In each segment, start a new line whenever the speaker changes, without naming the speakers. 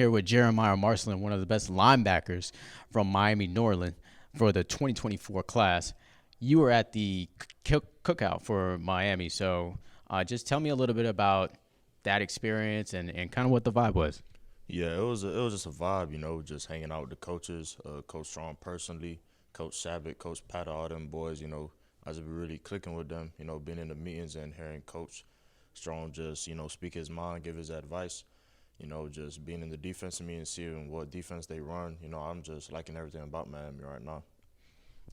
Here with Jeremiah Marcelin, one of the best linebackers from Miami Norland for the 2024 class. You were at the cookout for Miami, so just tell me a little bit about that experience and kind of what the vibe was.
Yeah, it was just a vibe, just hanging out with the coaches, Coach Strong personally, Coach Sabat, Coach Pat, all them boys. I just be really clicking with them. Being in the meetings and hearing Coach Strong just speak his mind, give his advice. Just being in the defensive meeting, seeing what defense they run. I'm just liking everything about Miami right now.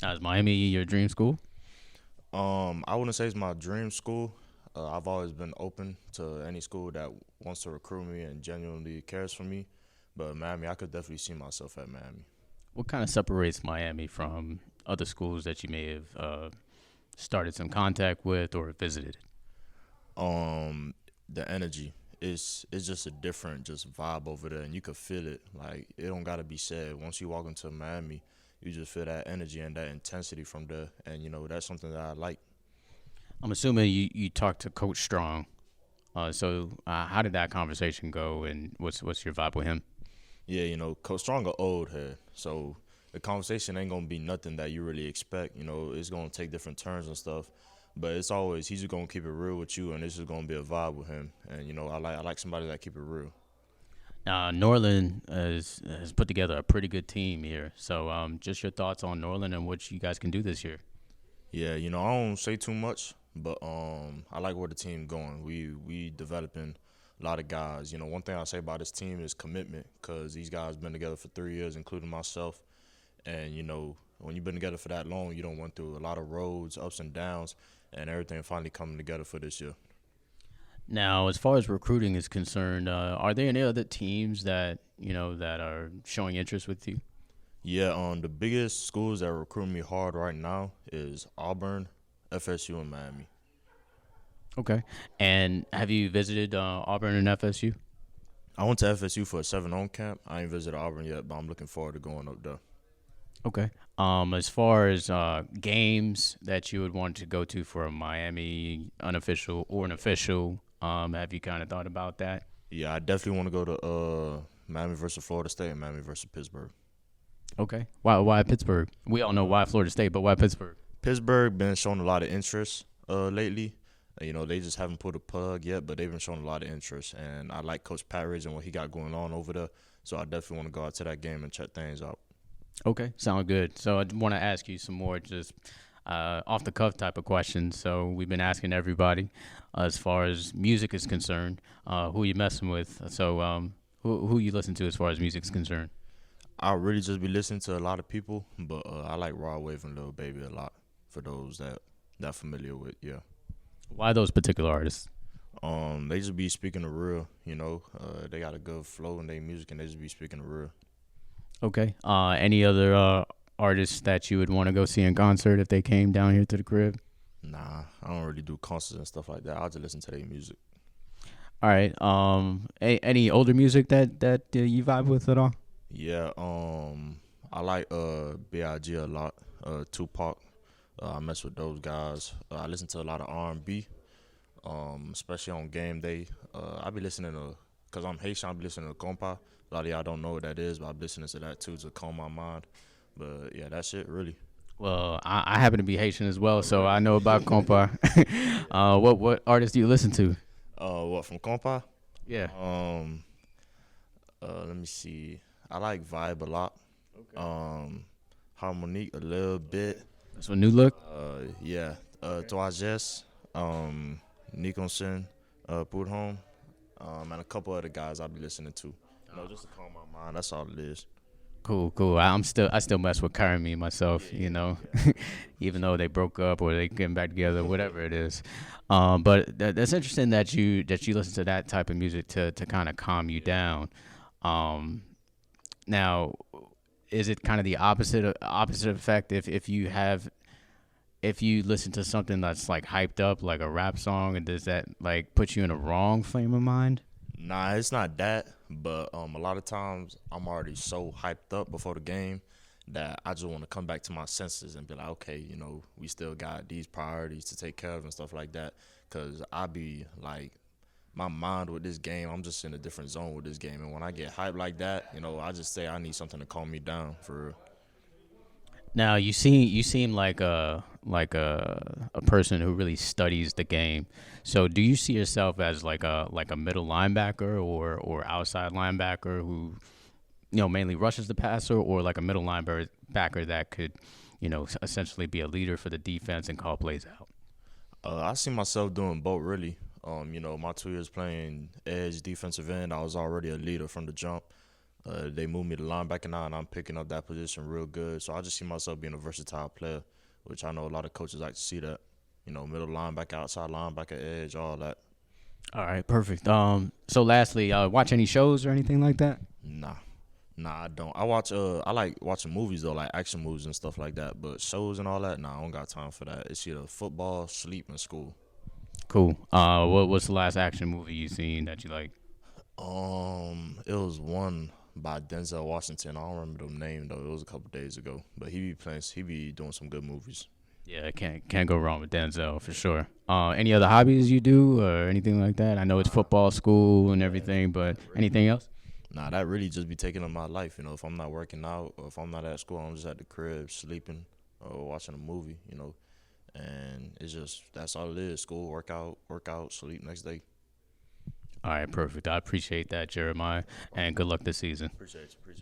Is Miami your dream school?
I wouldn't say it's my dream school. I've always been open to any school that wants to recruit me and genuinely cares for me. But Miami, I could definitely see myself at Miami.
What kind of separates Miami from other schools that you may have started some contact with or visited?
The energy is just a different just vibe over there, and you could feel it. Like it don't gotta be said. Once you walk into Miami, you just feel that energy and that intensity from there, and that's something that I like.
I'm assuming you talked to Coach Strong. So how did that conversation go, and what's your vibe with him?
Yeah, Coach Strong are old head, so the conversation ain't gonna be nothing that you really expect. It's gonna take different turns and stuff, but it's always he's just gonna keep it real with you, and this is gonna be a vibe with him. And I like somebody that keep it real.
Norland has put together a pretty good team here. So just your thoughts on Norland and what you guys can do this year.
Yeah, I don't say too much, but I like where the team going. We developing a lot of guys. One thing I say about this team is commitment, because these guys been together for 3 years, including myself. And when you've been together for that long, you don't went through a lot of roads, ups and downs, and everything finally coming together for this year.
Now, as far as recruiting is concerned, are there any other teams that that are showing interest with you?
Yeah, the biggest schools that recruit me hard right now is Auburn, FSU, and Miami.
Okay. And have you visited Auburn and FSU?
I went to FSU for a 7-on camp. I ain't visited Auburn yet, but I'm looking forward to going up there.
Okay. As far as games that you would want to go to for a Miami unofficial or an official, have you kind of thought about that?
Yeah, I definitely want to go to Miami versus Florida State and Miami versus Pittsburgh.
Okay. Why Pittsburgh? We all know why Florida State, but why Pittsburgh?
Pittsburgh been showing a lot of interest lately. They just haven't put a plug yet, but they've been showing a lot of interest. And I like Coach Parrish and what he got going on over there. So I definitely want to go out to that game and check things out.
Okay, sound good. So I want to ask you some more just off the cuff type of questions. So we've been asking everybody as far as music is concerned, who you messing with. So who you listen to as far as music is concerned?
I really just be listening to a lot of people, but I like Raw Wave and Lil Baby a lot. For those that familiar with, yeah.
Why those particular artists?
They just be speaking the real. They got a good flow in their music, and they just be speaking the real.
Okay. Any other artists that you would want to go see in concert if they came down here to the crib?
Nah, I don't really do concerts and stuff like that. I just listen to their music.
All right. Any older music that you vibe with at all?
Yeah, I like Big a lot. Tupac. I mess with those guys. I listen to a lot of R&B, especially on game day. I be listening to, cause I'm Haitian, I be listening to compa. A lot of y'all don't know what that is, but I'm listening to that too to calm my mind. But yeah, that's it really.
Well, I happen to be Haitian as well, so I know about compa. What artists do you listen to?
What from compa?
Yeah.
Let me see. I like Vibe a lot. Harmonique a little bit.
That's a new look.
Yeah. Toi Jess, Nicholson, Put Home, and a couple other guys I'll be listening to. Just to calm my mind. That's all it is.
Cool. I still mess with Carmi myself, even though they broke up or they getting back together, whatever it is. But that's interesting that you listen to that type of music to kind of calm you down. Now, is it kind of the opposite effect if you listen to something that's like hyped up, like a rap song, and does that like put you in a wrong frame of mind?
Nah, it's not that, but a lot of times I'm already so hyped up before the game that I just want to come back to my senses and be like, okay, we still got these priorities to take care of and stuff like that. Cause I be like my mind with this game. I'm just in a different zone with this game, and when I get hyped like that, I just say I need something to calm me down for real.
Now you seem like a person who really studies the game. So do you see yourself as like a middle linebacker or outside linebacker who mainly rushes the passer, or like a middle linebacker that could essentially be a leader for the defense and call plays out?
I see myself doing both really. My 2 years playing edge defensive end, I was already a leader from the jump. They moved me to linebacker now, and I'm picking up that position real good. So I just see myself being a versatile player, which I know a lot of coaches like to see that. Middle linebacker, outside linebacker, edge, all that.
All right, perfect. So lastly, watch any shows or anything like that?
Nah, nah, I don't. I like watching movies though, like action movies and stuff like that. But shows and all that, nah, I don't got time for that. It's either football, sleep, and school.
Cool. What's the last action movie you seen that you like?
It was one by Denzel Washington. I don't remember the name though. It was a couple days ago. But he be doing some good movies.
Yeah, can't go wrong with Denzel for sure. Any other hobbies you do or anything like that? I know it's football, school, and everything, but anything else?
Nah, that really just be taking up my life. If I'm not working out or if I'm not at school, I'm just at the crib sleeping or watching a movie. And it's just that's all it is. School, workout, sleep next day.
All right, perfect. I appreciate that, Jeremiah, and good luck this season.
Appreciate you. Appreciate you.